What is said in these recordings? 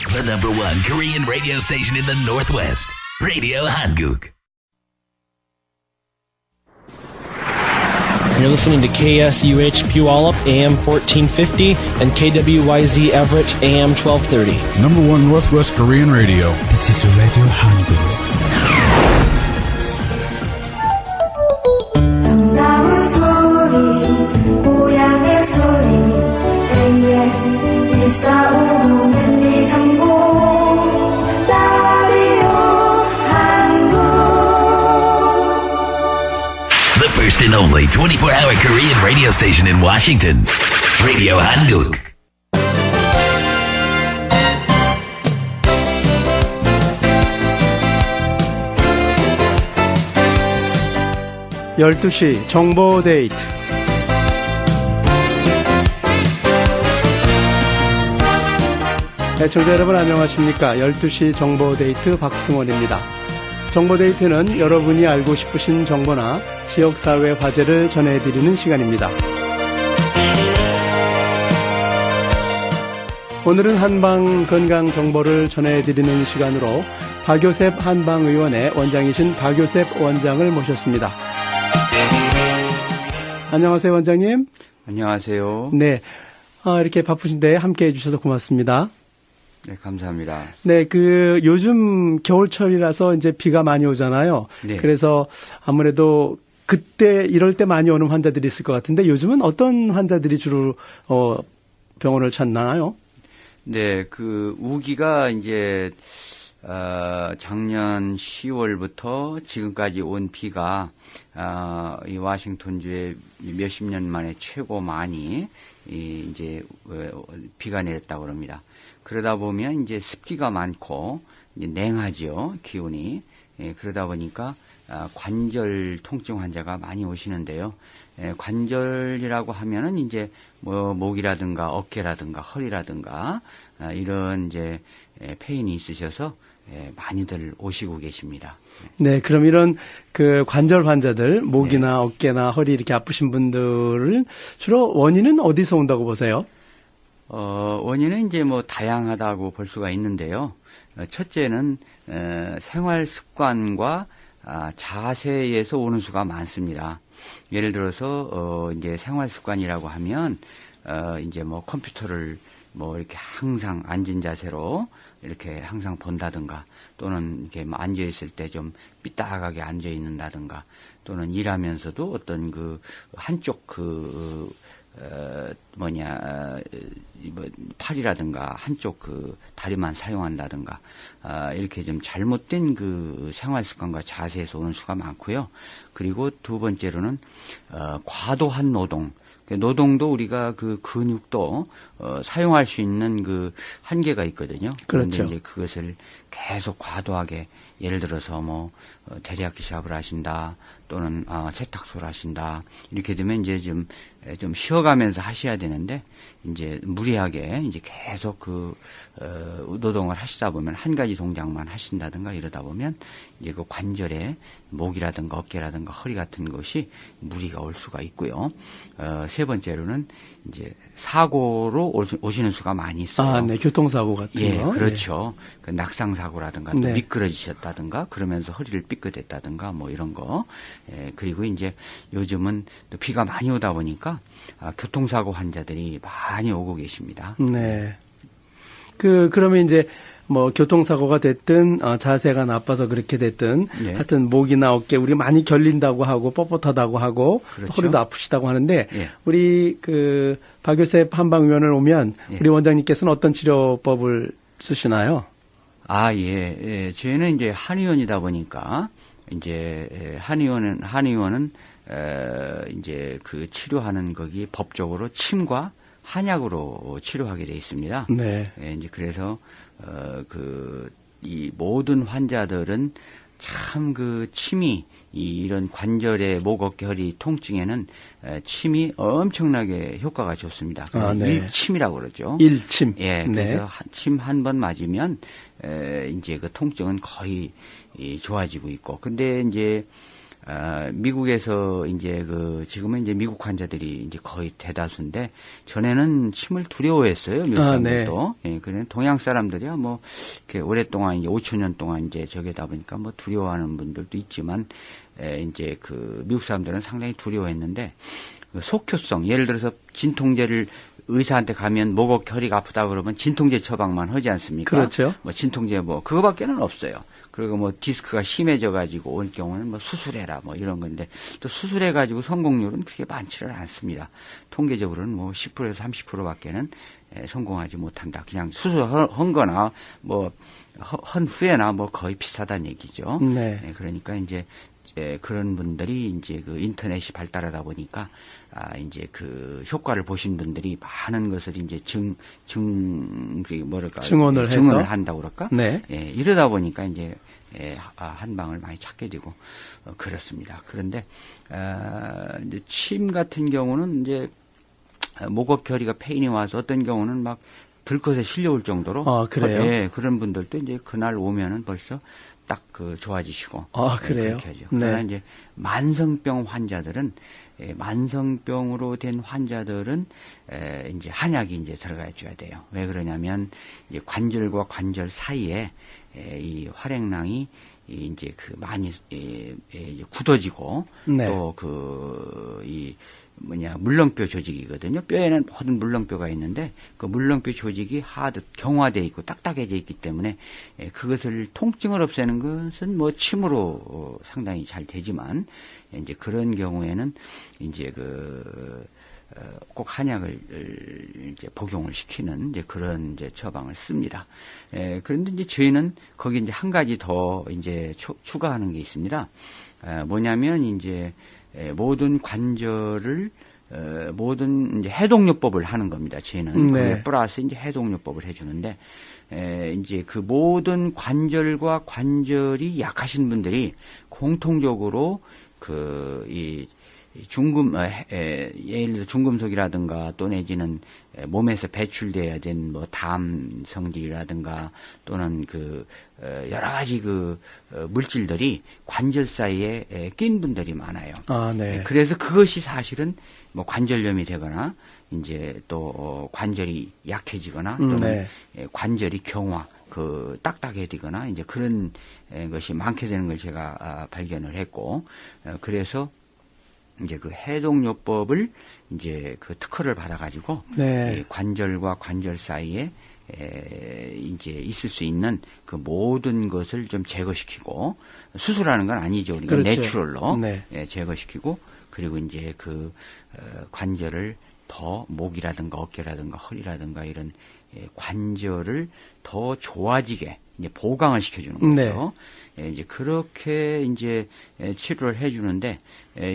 The number one Korean radio station in the Northwest. Radio Hanguk. You're listening to KSUH Puyallup, AM 1450, and KWYZ Everett, AM 1230. Number one Northwest Korean radio. This is Radio Hanguk. 정다운 소리, 고향의 소리, AM 1450은 이상고, 라디오 한국. The first and only 24-hour Korean radio station in Washington. Radio Hanguk. (12시) 정보 데이트. 애청자 여러분 안녕하십니까? 12시 정보 데이트 박승원입니다. 정보 데이트는 여러분이 알고 싶으신 정보나 지역사회 화제를 전해드리는 시간입니다. 오늘은 한방 건강 정보를 전해드리는 시간으로 박요셉 한방의원의 원장이신 박요셉 원장을 모셨습니다. 안녕하세요, 원장님. 안녕하세요. 네. 이렇게 바쁘신데 함께 해주셔서 고맙습니다. 네, 감사합니다. 네, 요즘 겨울철이라서 이제 비가 많이 오잖아요. 네. 그래서 아무래도 그때, 이럴 때 많이 오는 환자들이 있을 것 같은데 요즘은 어떤 환자들이 주로, 병원을 찾나요? 네, 우기가 이제, 작년 10월부터 지금까지 온 비가, 이 워싱턴주에 몇십 년 만에 최고 많이, 이제, 비가 내렸다고 합니다. 그러다 보면 이제 습기가 많고, 이제 냉하죠, 기온이. 그러다 보니까, 관절 통증 환자가 많이 오시는데요. 관절이라고 하면은 이제 목이라든가 어깨라든가 허리라든가 이런 이제 페인이 있으셔서 많이들 오시고 계십니다. 네, 그럼 이런 관절 환자들, 목이나 어깨나 허리 이렇게 아프신 분들은 주로 원인은 어디서 온다고 보세요? 원인은 이제 다양하다고 볼 수가 있는데요. 첫째는 생활 습관과 자세에서 오는 수가 많습니다. 예를 들어서 이제 생활 습관이라고 하면 이제 컴퓨터를 이렇게 항상 앉은 자세로 이렇게 항상 본다든가 또는 이렇게 앉아 있을 때 좀 삐딱하게 앉아 있는다든가 또는 일하면서도 어떤 한쪽 팔이라든가 한쪽 다리만 사용한다든가, 이렇게 좀 잘못된 생활 습관과 자세에서 오는 수가 많고요. 그리고 두 번째로는, 과도한 노동. 노동도 우리가 근육도, 사용할 수 있는 한계가 있거든요. 그렇죠. 그런데 이제 그것을 계속 과도하게, 예를 들어서 대리학기 샵을 하신다, 또는, 세탁소를 하신다, 이렇게 되면 이제 좀 쉬어가면서 하셔야 되는데, 이제 무리하게 이제 계속 노동을 하시다 보면 한 가지 동작만 하신다든가 이러다 보면 이제 관절에 목이라든가 어깨라든가 허리 같은 것이 무리가 올 수가 있고요. 세 번째로는 이제 사고로 오시는 수가 많이 있어요. 네, 교통사고 같은 거. 거. 그렇죠. 네. 낙상사고라든가 또 미끄러지셨다든가 그러면서 허리를 삐끗했다든가 이런 거. 그리고 이제 요즘은 또 비가 많이 오다 보니까 교통사고 환자들이 많이 오고 계십니다. 네. 그러면 이제 교통사고가 됐든, 자세가 나빠서 그렇게 됐든, 하여튼 목이나 어깨, 우리 많이 결린다고 하고, 뻣뻣하다고 하고, 그렇죠. 허리도 아프시다고 하는데, 우리 박요셉 한방의원을 오면, 우리 원장님께서는 어떤 치료법을 쓰시나요? 저희는 이제 한의원이다 보니까, 이제, 한의원은, 이제 치료하는 거기 법적으로 침과 한약으로 치료하게 돼 있습니다. 네. 이제 그래서, 이 모든 환자들은 참 침이, 이런 관절의 목, 어깨, 허리 통증에는 침이 엄청나게 효과가 좋습니다. 일침이라고 그러죠. 일침. 그래서 침 한 번 맞으면, 이제 통증은 거의 좋아지고 있고. 근데 이제, 미국에서 이제 지금은 이제 미국 환자들이 이제 거의 대다수인데 전에는 침을 두려워했어요. 미국 사람들도. 네. 예, 그래 동양 사람들이야 뭐 이렇게 오랫동안 이제 5,000년 동안 이제 저기다 보니까 뭐 두려워하는 분들도 있지만 이제 미국 사람들은 상당히 두려워했는데 속효성 예를 들어서 진통제를 의사한테 가면 목ок 혈이가 아프다 그러면 진통제 처방만 하지 않습니까? 그렇죠. 뭐 진통제 그거밖에는 없어요. 그리고 뭐 디스크가 심해져 가지고 올 경우는 뭐 수술해라 뭐 이런 건데 또 수술해 가지고 성공률은 그렇게 많지를 않습니다. 통계적으로는 뭐 10%에서 30%밖에는 성공하지 못한다. 그냥 수술한 거나 뭐 한 후에나 뭐 거의 비슷하다는 얘기죠. 네. 그러니까 이제 그런 분들이 이제 인터넷이 발달하다 보니까 이제 효과를 보신 분들이 많은 것을 이제 증언을 한다고 그럴까? 네. 예, 이러다 보니까 이제 한 방을 많이 찾게 되고 그렇습니다. 그런데 이제 침 같은 경우는 이제 목옥결이가 페인이 와서 어떤 경우는 막 들것에 실려올 정도로 그래요? 예, 그런 분들도 이제 그날 오면은 벌써 딱 좋아지시고. 그래요? 그렇게 하죠. 그러나 이제 만성병 환자들은 만성병으로 된 환자들은 이제 한약이 이제 들어가 줘야 돼요. 왜 그러냐면 이제 관절과 관절 사이에 이 활액낭이 이제 많이 굳어지고 네. 또 물렁뼈 조직이거든요. 뼈에는 모든 물렁뼈가 있는데 그 물렁뼈 조직이 경화되어 있고 딱딱해져 있기 때문에 그것을 통증을 없애는 것은 뭐 침으로 상당히 잘 되지만 이제 그런 경우에는 이제 꼭 한약을 이제 복용을 시키는 이제 그런 이제 처방을 씁니다. 그런데 이제 저희는 거기 이제 한 가지 더 이제 추가하는 게 있습니다. 뭐냐면 이제 모든 관절을 모든 이제 해독요법을 하는 겁니다. 저희는 네. 플러스 이제 해독요법을 해주는데 이제 모든 관절과 관절이 약하신 분들이 공통적으로 예를 들어 중금속이라든가 또 내지는 몸에서 배출돼야 된 뭐 담 성질이라든가 또는 여러 가지 물질들이 관절 사이에 낀 분들이 많아요. 네. 그래서 그것이 사실은 뭐 관절염이 되거나 이제 또 관절이 약해지거나 또는 관절이 경화 딱딱해지거나 이제 그런 것이 많게 되는 걸 제가 발견을 했고 그래서 이제 해독요법을 이제 특허를 받아가지고 관절과 관절 사이에 이제 있을 수 있는 모든 것을 좀 제거시키고 수술하는 건 아니죠. 우리가 그렇죠. 내추럴로 제거시키고 그리고 이제 관절을 더 목이라든가 어깨라든가 허리라든가 이런 관절을 더 좋아지게 이제 보강을 시켜주는 거죠. 이제 그렇게 이제 치료를 해주는데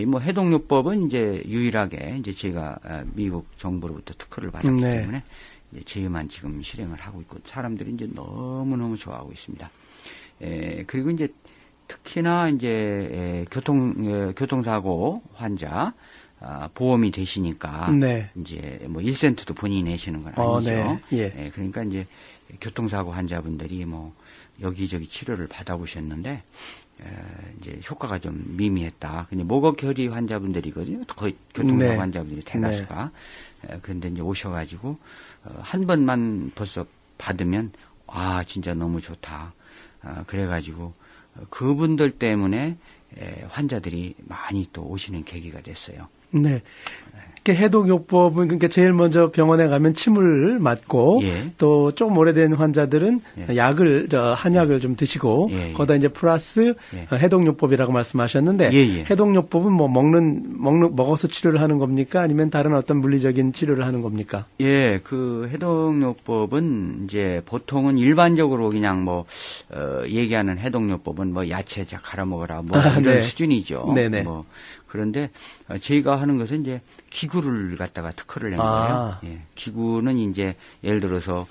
뭐 해독요법은 이제 유일하게 이제 제가 미국 정부로부터 특허를 받았기 때문에 이제 저희만 지금 실행을 하고 있고 사람들이 이제 너무 좋아하고 있습니다. 그리고 이제 특히나 이제 교통사고 환자 보험이 되시니까 이제 뭐 1센트도 본인이 내시는 건 아니죠. 그러니까 이제 교통사고 환자분들이 뭐 여기저기 치료를 받아보셨는데 이제 효과가 좀 미미했다. 근데 목옥혈이 환자분들이거든요. 거의 교통사고 환자분들이 대다수가. 그런데 이제 오셔가지고 한 번만 벌써 받으면 진짜 너무 좋다. 그래가지고 그분들 때문에 환자들이 많이 또 오시는 계기가 됐어요. 네. 해독요법은 그러니까 제일 먼저 병원에 가면 침을 맞고 또 조금 오래된 환자들은 한약을 좀 드시고 거기다 이제 플러스 해독요법이라고 말씀하셨는데 해독요법은 뭐 먹어서 치료를 하는 겁니까? 아니면 다른 어떤 물리적인 치료를 하는 겁니까? 해독요법은 이제 보통은 일반적으로 그냥 뭐 얘기하는 해독요법은 뭐 야채 갈아 먹어라 뭐 이런 수준이죠. 뭐 그런데 저희가 하는 것은 이제 기구를 갖다가 특허를 낸 거예요. 기구는 이제 예를 들어서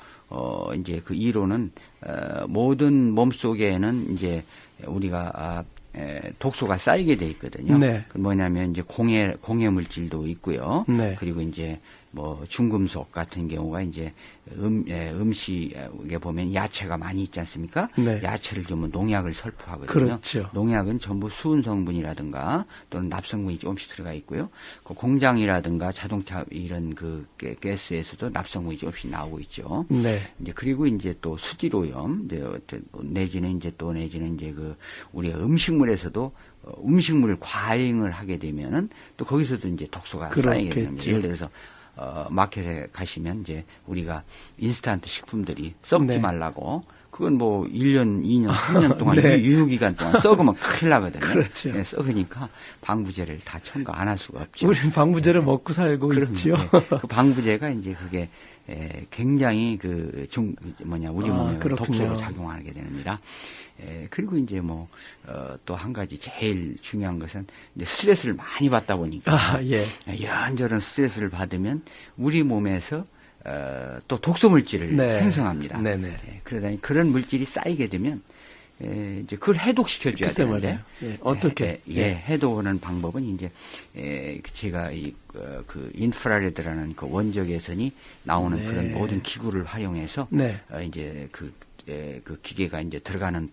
이제 이론은 모든 몸 속에는 이제 우리가 독소가 쌓이게 돼 있거든요. 그 뭐냐면 이제 공해 물질도 있고요. 그리고 이제 뭐 중금속 같은 경우가 이제 음식에 보면 야채가 많이 있지 않습니까? 네. 야채를 주면 농약을 설포하거든요. 그렇죠. 농약은 전부 수은 성분이라든가 또는 납성분이 조금씩 들어가 있고요. 그 공장이라든가 자동차 이런 그 가스에서도 납성분이 조금씩 나오고 있죠. 네. 이제 그리고 이제 또 수질오염, 내지는 이제 그 우리가 음식물에서도 음식물을 과잉을 하게 되면은 또 거기서도 이제 독소가 쌓이게 됩니다. 예를 들어서 마켓에 가시면 이제 우리가 인스턴트 식품들이 썩지 네. 말라고 그건 뭐 1년, 2년, 3년 동안 네. 유효기간 동안 썩으면 큰일 나거든요. 그렇죠. 네, 썩으니까 방부제를 다 첨가 안 할 수가 없죠. 우리는 방부제를 먹고 살고 있지요. 네. 그 방부제가 이제 그게 굉장히 우리 몸에 그렇군요. 독소로 작용하게 됩니다. 그리고 이제 또 한 가지 제일 중요한 것은 이제 스트레스를 많이 받다 보니까 예. 이런저런 스트레스를 받으면 우리 몸에서 또 독소 물질을 네. 생성합니다. 네네. 그러다니 그런 물질이 쌓이게 되면 이제 그걸 해독시켜줘야 글쎄 되는데 말이에요. 예. 어떻게? 해독하는 방법은 이제 제가 그 인프라레드라는 그 원적 외선이 나오는 네. 그런 모든 기구를 활용해서 네. 이제 그 기계가 이제 들어가는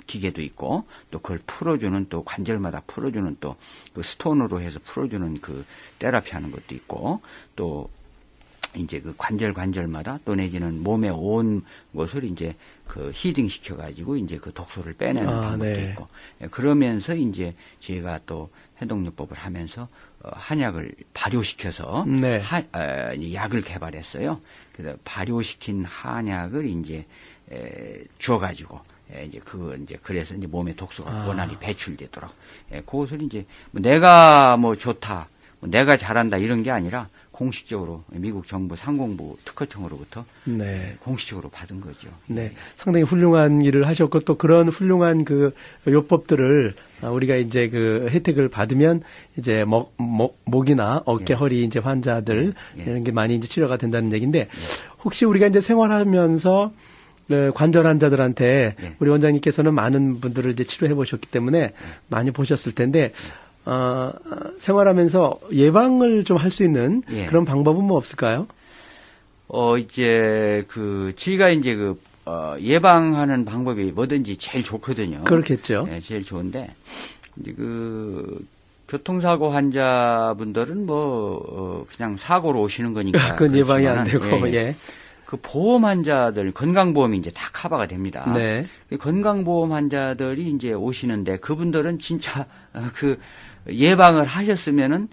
기계도 있고 또 그걸 풀어주는 또 관절마다 풀어주는 또 그 스톤으로 해서 풀어주는 그 테라피 하는 것도 있고 또 이제 그 관절마다 또 내지는 몸의 온 것을 이제 그 히딩 시켜가지고 이제 그 독소를 빼내는 방법도 네. 있고 그러면서 이제 저희가 또 해독요법을 하면서 한약을 발효시켜서 네. 약을 개발했어요. 그래서 발효시킨 한약을 이제 주어가지고 그래서 이제 몸에 독소가 원활히 배출되도록 그것을 이제 내가 좋다, 내가 잘한다 이런 게 아니라 공식적으로 미국 정부 상공부 특허청으로부터 네. 공식적으로 받은 거죠. 네. 상당히 훌륭한 일을 하셨고 또 그런 훌륭한 그 요법들을 우리가 이제 그 혜택을 받으면 이제 목이나 어깨, 허리 이제 환자들 이런 게 많이 이제 치료가 된다는 얘기인데 혹시 우리가 이제 생활하면서 관절 환자들한테 우리 원장님께서는 많은 분들을 이제 치료해 보셨기 때문에 많이 보셨을 텐데 생활하면서 예방을 좀 할 수 있는 그런 방법은 뭐 없을까요? 이제 저희가 이제 예방하는 방법이 뭐든지 제일 좋거든요. 그렇겠죠. 네, 제일 좋은데 이제 교통사고 환자분들은 그냥 사고로 오시는 거니까. 그건 예방이 안 되고, 예. 그 보험 환자들, 건강보험이 이제 다 커버가 됩니다. 네. 건강보험 환자들이 이제 오시는데 그분들은 진짜 예방을 하셨으면은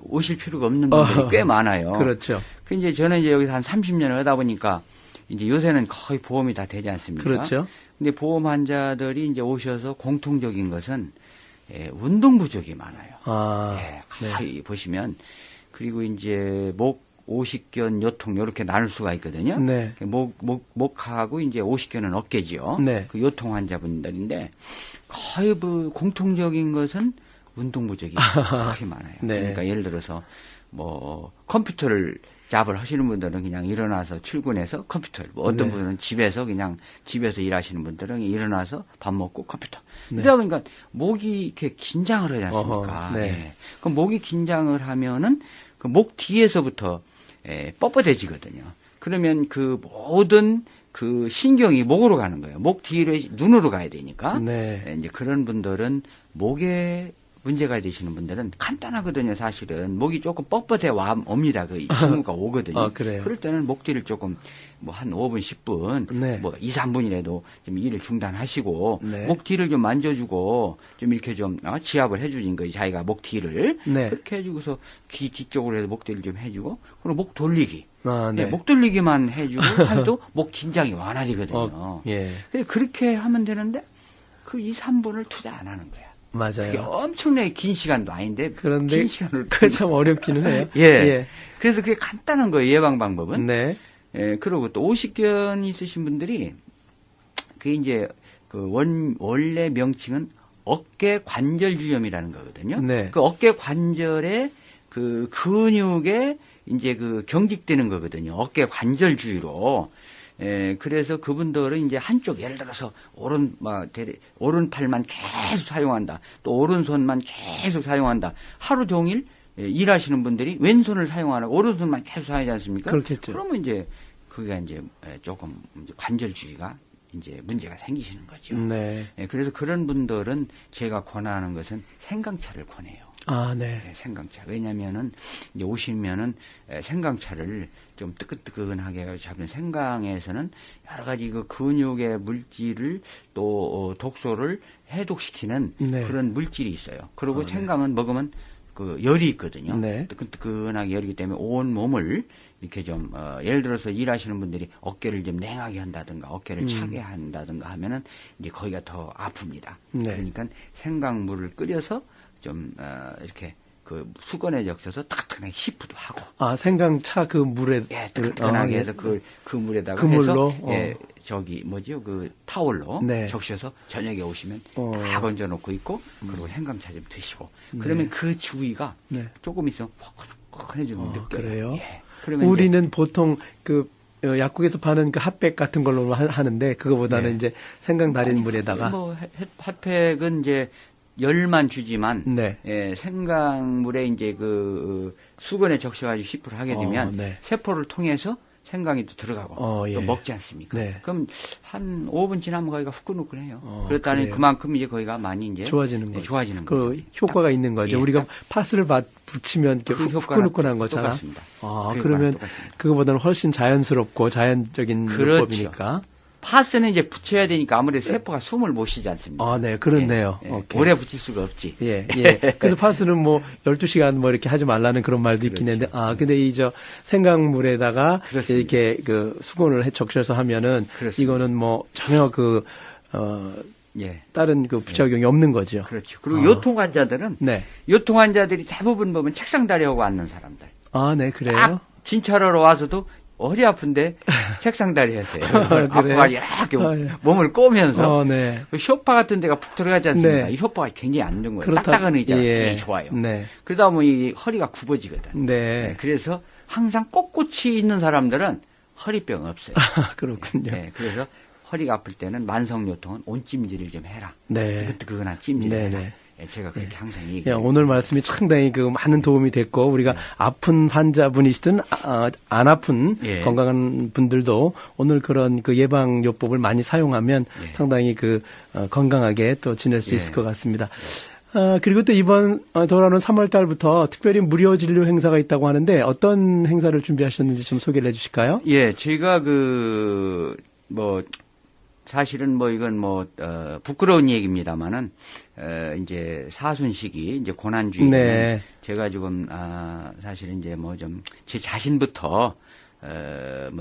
오실 필요가 없는 분들이 꽤 많아요. 그렇죠. 이제 저는 이제 여기서 한 30년을 하다 보니까 이제 요새는 거의 보험이 다 되지 않습니까? 그렇죠. 근데 보험 환자들이 이제 오셔서 공통적인 것은 운동 부족이 많아요. 거의 보시면 그리고 이제 오십견, 요통 이렇게 나눌 수가 있거든요. 네. 목하고 이제 오십견은 어깨지요. 네. 그 요통 환자분들인데 거의 공통적인 것은 운동 부족이 거의 많아요. 네. 그러니까 예를 들어서 컴퓨터를 잡을 하시는 분들은 그냥 일어나서 출근해서 컴퓨터를 어떤 분들은 집에서 일하시는 분들은 일어나서 밥 먹고 컴퓨터. 그러다 보니까 목이 이렇게 긴장을 하지 않습니까? 그럼 목이 긴장을 하면은 그 목 뒤에서부터 뻣뻣해지거든요. 그러면 그 모든 그 신경이 목으로 가는 거예요. 목 뒤로 눈으로 가야 되니까. 이제 그런 분들은 목에 문제가 되시는 분들은 간단하거든요, 사실은. 목이 조금 뻣뻣해 옵니다. 그 징후가 오거든요. 그래요? 그럴 때는 목 뒤를 조금 한 5분, 10분, 2, 3분이라도 좀 일을 중단하시고 목 뒤를 좀 만져주고 좀 이렇게 좀 지압을 해주신 거예요. 자기가 목 뒤를. 그렇게 해주고서 귀 뒤쪽으로 해서 목 뒤를 좀 해주고 그리고 목 돌리기. 목 돌리기만 해주고 해도 목 긴장이 완화되거든요. 그렇게 하면 되는데 그 2, 3분을 투자 안 하는 거야. 맞아요. 그게 엄청나게 긴 시간도 아닌데 그런데 긴 시간을 참 어렵기는 해요. 그래서 그게 간단한 거예요. 예방 방법은. 그리고 또 오십견 있으신 분들이 그게 이제 원래 명칭은 어깨 관절주염이라는 거거든요. 그 어깨 관절의 그 근육에 이제 경직되는 거거든요. 어깨 관절주의로. 그래서 그분들은 이제 한쪽 예를 들어서 오른팔만 계속 사용한다. 또 오른손만 계속 사용한다. 하루 종일 일하시는 분들이 왼손을 사용 안 하고 오른손만 계속 사용하지 않습니까? 그렇겠죠. 그러면 이제 그게 이제 조금 이제 관절주의가 이제 문제가 생기시는 거죠. 네. 그래서 그런 분들은 제가 권하는 것은 생강차를 권해요. 아, 네. 생강차. 왜냐면은 이제 오시면은 생강차를 좀 뜨끈뜨끈하게 잡은 생강에서는 여러 가지 그 근육의 물질을 또 독소를 해독시키는 네. 그런 물질이 있어요. 그리고 네. 생강은 먹으면 그 열이 있거든요. 네. 뜨끈뜨끈하게 열이기 때문에 온 몸을 이렇게 좀 예를 들어서 일하시는 분들이 어깨를 좀 냉하게 한다든가 어깨를 차게 한다든가 하면은 이제 거기가 더 아픕니다. 네. 그러니까 생강물을 끓여서 좀 이렇게 그 수건에 적셔서 따뜻하게 시프도 하고. 아, 생강차 그 물에. 예, 뜨끈하게 예. 해서 그 물에다가 그 물로? 해서 예, 저기 뭐죠? 그 타월로 네. 적셔서 저녁에 오시면 다 건져 놓고 있고 그리고 생강차 좀 드시고. 그러면 그 주위가 네. 조금 있으면 포근해지면 느껴요. 그래요? 예. 그러면 우리는 보통 그 약국에서 파는 그 핫팩 같은 걸로 하는데 그거보다는 네. 이제 생강 달인 물에다가 뭐 핫팩은 이제 열만 주지만 네. 생강물에 이제 그 수건에 적셔가지고 시프를 하게 되면 네. 세포를 통해서 생강이 또 들어가고 예. 또 먹지 않습니까? 네. 그럼 한 5분 지나면 거기가 후끈후끈해요. 그렇다는 그래요. 그만큼 이제 거기가 많이 이제 좋아지는 거죠. 좋아지는 그 거죠. 효과가 있는 거죠. 예, 우리가 팥을 붙이면 이렇게 그 후끈후끈한 효과는 거잖아. 똑같습니다. 아, 그 그러면 효과는 똑같습니다. 그거보다는 훨씬 자연스럽고 자연적인 그렇죠. 요법이니까. 팥은 이제 붙여야 되니까 아무래도 세포가 숨을 못 쉬지 않습니까? 아, 네, 그렇네요. 예, 오케이. 오래 붙일 수가 없지. 예, 예. 그래서 파스는 뭐 12시간 뭐 이렇게 하지 말라는 그런 말도 있긴 그렇죠. 했는데, 아, 근데 이 생강물에다가 그렇습니다. 이렇게 그 수건을 적셔서 하면은 그렇습니다. 이거는 뭐 전혀 예. 다른 그 부작용이 없는 거죠. 그렇죠. 그리고 요통 환자들은 네. 요통 환자들이 대부분 보면 책상 다리하고 앉는 사람들. 아, 네, 그래요? 딱 진찰하러 와서도 허리 아픈데 책상 다리 하세요. 아파가지고 이렇게 아, 예. 몸을 꼬면서 네. 그 쇼파 같은 데가 푹 들어가지 않습니까? 네. 이 쇼파가 굉장히 안 좋은 거예요. 그렇다- 딱딱한 의자가 예. 굉장히 좋아요. 네. 그러다 보면 이 허리가 굽어지거든. 네. 그래서 항상 꼿꼿이 있는 사람들은 허리병 없어요. 그렇군요. 네, 그래서 허리가 아플 때는 만성요통은 온찜질을 좀 해라. 네. 뜨끈뜨끈한 찜질을 네, 해라. 네. 예, 제가 그렇게 항상 예, 얘기해요. 오늘 말씀이 상당히 그 많은 도움이 됐고 우리가 아픈 환자분이시든 안 아픈 예. 건강한 분들도 오늘 그런 그 예방요법을 많이 사용하면 예. 상당히 그 건강하게 또 지낼 수 예. 있을 것 같습니다. 그리고 또 이번 돌아오는 3월 달부터 특별히 무료 진료 행사가 있다고 하는데 어떤 행사를 준비하셨는지 좀 소개를 해 주실까요? 예, 제가 사실은 이건 부끄러운 얘기입니다만은, 이제 사순시기, 이제 고난주의. 네. 제가 지금, 사실은 이제 제 자신부터,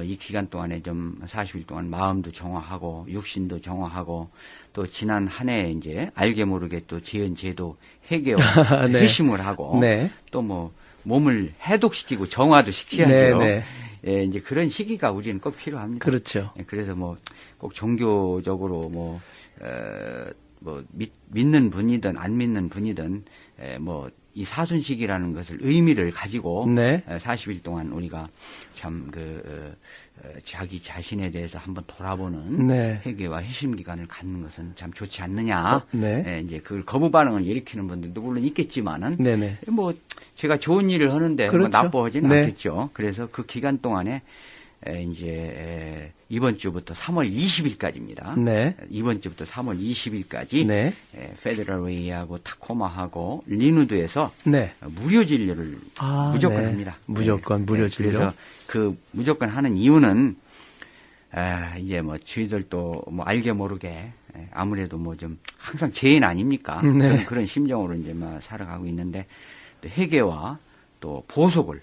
이 기간 동안에 좀 40일 동안 마음도 정화하고, 육신도 정화하고, 또 지난 한 해 이제 알게 모르게 또 지은 제도 회개와 네. 회심을 하고, 네. 또 몸을 해독시키고 정화도 시켜야죠. 네, 네. 예, 이제 그런 시기가 우리는 꼭 필요합니다. 그렇죠. 예, 그래서 꼭 종교적으로 믿는 분이든 안 믿는 분이든 이 사순식이라는 것을 의미를 가지고 네. 40일 동안 우리가 참 자기 자신에 대해서 한번 돌아보는 네. 회개와 회심 기간을 갖는 것은 참 좋지 않느냐. 네. 예, 이제 그걸 거부 반응을 일으키는 분들도 물론 있겠지만은 네네. 제가 좋은 일을 하는데 그렇죠. 나빠하지는 네. 않겠죠. 그래서 그 기간 동안에 이제 이번 주부터 3월 20일까지입니다. 네. 이번 주부터 3월 20일까지 네. 페더럴웨이하고 타코마하고 리누드에서 네. 무료 진료를 무조건 네. 합니다. 무조건 무료 진료. 그래서 그 무조건 하는 이유는 이제 저희들도 알게 모르게 아무래도 좀 항상 죄인 아닙니까? 네. 저는 그런 심정으로 이제 살아가고 있는데 또 회개와 또 보속을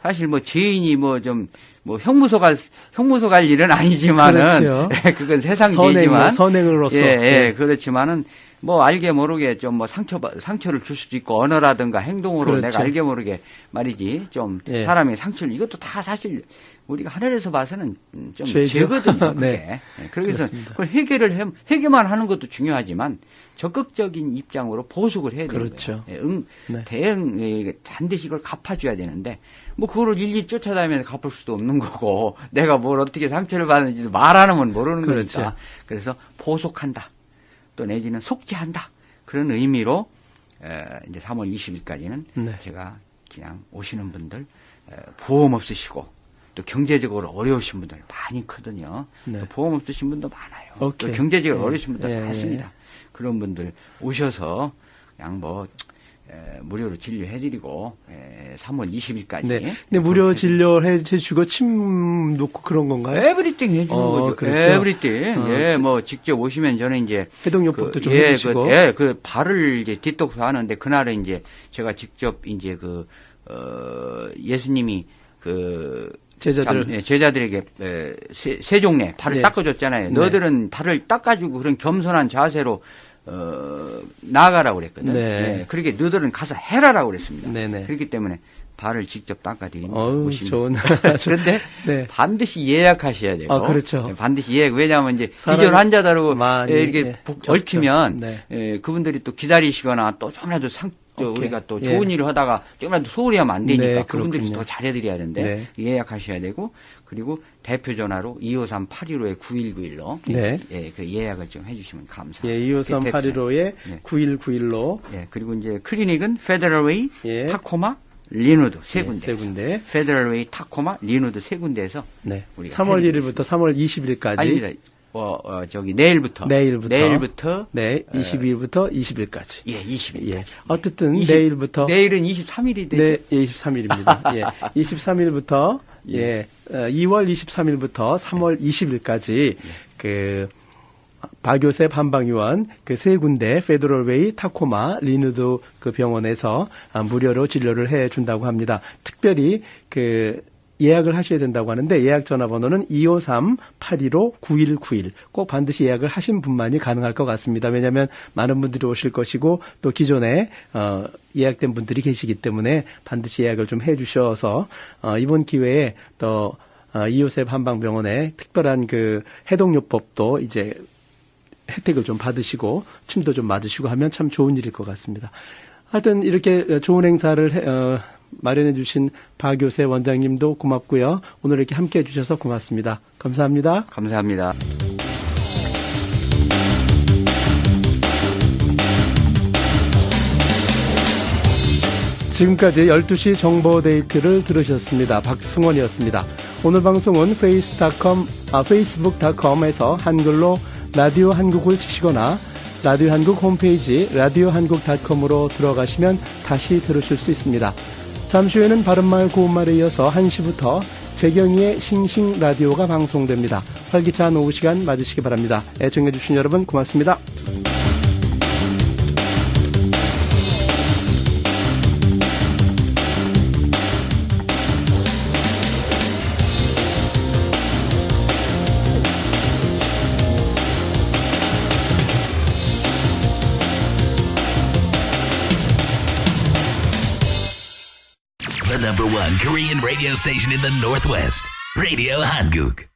사실 죄인이 형무소 갈 일은 아니지만은 그렇죠. 그건 세상 죄지만 선행으로서 예, 그렇지만은 알게 모르게 좀 상처를 줄 수도 있고 언어라든가 행동으로 그렇죠. 내가 알게 모르게 말이지 좀 예. 사람의 상처를 이것도 다 사실 우리가 하늘에서 봐서는 좀 죄죠. 죄거든요. 그게. 네. 예, 그래서 그렇습니다. 그걸 회개만 하는 것도 중요하지만 적극적인 입장으로 보석을 해야 되는 그렇죠. 거예요. 네. 대응 반드시 이걸 갚아줘야 되는데 그거를 일일이 쫓아다니면서 갚을 수도 없는 거고 내가 뭘 어떻게 상처를 받는지도 말 안 하면 모르는 그렇죠. 거니까 그래서 보속한다 또 내지는 속죄한다 그런 의미로 이제 3월 20일까지는 네. 제가 그냥 오시는 분들 보험 없으시고 또 경제적으로 어려우신 분들 많이 있거든요. 네. 또 보험 없으신 분도 많아요. 오케이. 또 경제적으로 어려우신 분들 예, 많습니다. 예. 그런 분들 오셔서 그냥 무료로 진료해드리고 3월 20일까지. 네. 근데 무료 진료해 주시고 침 놓고 그런 건가요? 에브리띵 해주는 거죠. 그렇죠. 에브리띵. 예, 직접 오시면 저는 이제 해독요법도 좀 해주시고. 그 발을 이제 디톡스 하는데 그날은 이제 제가 직접 이제 예수님이 제자들에게 세종내 발을 네. 닦아줬잖아요. 네. 너들은 발을 닦아주고 그런 겸손한 자세로 나아가라고 그랬거든. 네. 예, 그렇게 너들은 가서 해라라고 그랬습니다. 네네. 그렇기 때문에 발을 직접 닦아드립니다. 좋은. 그런데 네. 반드시 예약하셔야 되고. 그렇죠. 네, 반드시 예약. 왜냐하면 이제 사람이 기존 환자들하고 많이, 이렇게 얽히면 네. 그분들이 또 기다리시거나 또 조금이라도 우리가 또 좋은 일을 하다가 조금이라도 소홀히 하면 안 되니까 네, 그분들이 그렇군요. 더 잘해드려야 하는데 네. 예약하셔야 되고 그리고 대표 전화로 253-815-9191로 네. 그 예약을 좀 해주시면 감사합니다. 예, 253-815에 9191로. 예, 그리고 이제 클리닉은 페더럴웨이, 예. 타코마, 리누드 세 군데. 세 군데. 페더럴웨이, 타코마, 리누드 세 군데에서 네. 우리가 3월 해드리겠습니다. 1일부터 3월 20일까지. 아닙니다. 내일부터. 내일부터. 네, 22일부터 20일까지. 예, 20일. 예. 어쨌든 내일부터. 내일은 23일이 되죠. 네, 23일입니다. 예. 23일부터 2월 23일부터 3월 20일까지 박요셉 한방의원 세 군데 페더럴웨이, 타코마, 리누드 병원에서 무료로 진료를 해 준다고 합니다. 특별히 예약을 하셔야 된다고 하는데 예약 전화번호는 253-815-9191 꼭 반드시 예약을 하신 분만이 가능할 것 같습니다. 왜냐하면 많은 분들이 오실 것이고 또 기존에 예약된 분들이 계시기 때문에 반드시 예약을 좀 해 주셔서 이번 기회에 또 이요셉 한방병원의 특별한 해독요법도 이제 혜택을 좀 받으시고 침도 좀 맞으시고 하면 참 좋은 일일 것 같습니다. 하여튼 이렇게 좋은 행사를 마련해 주신 박요셉 원장님도 고맙고요. 오늘 이렇게 함께 해 주셔서 고맙습니다. 감사합니다. 감사합니다. 지금까지 12시 정보데이트를 들으셨습니다. 박승원이었습니다. 오늘 방송은 facebook.com에서 한글로 라디오 한국을 치시거나 라디오 한국 홈페이지 radiohan국.com으로 들어가시면 다시 들으실 수 있습니다. 잠시 후에는 바른말 고운말에 이어서 1시부터 재경이의 싱싱 라디오가 방송됩니다. 활기찬 오후 시간 맞으시기 바랍니다. 애청해 주신 여러분 고맙습니다. The #1 Korean radio station in the Northwest, Radio Hanguk.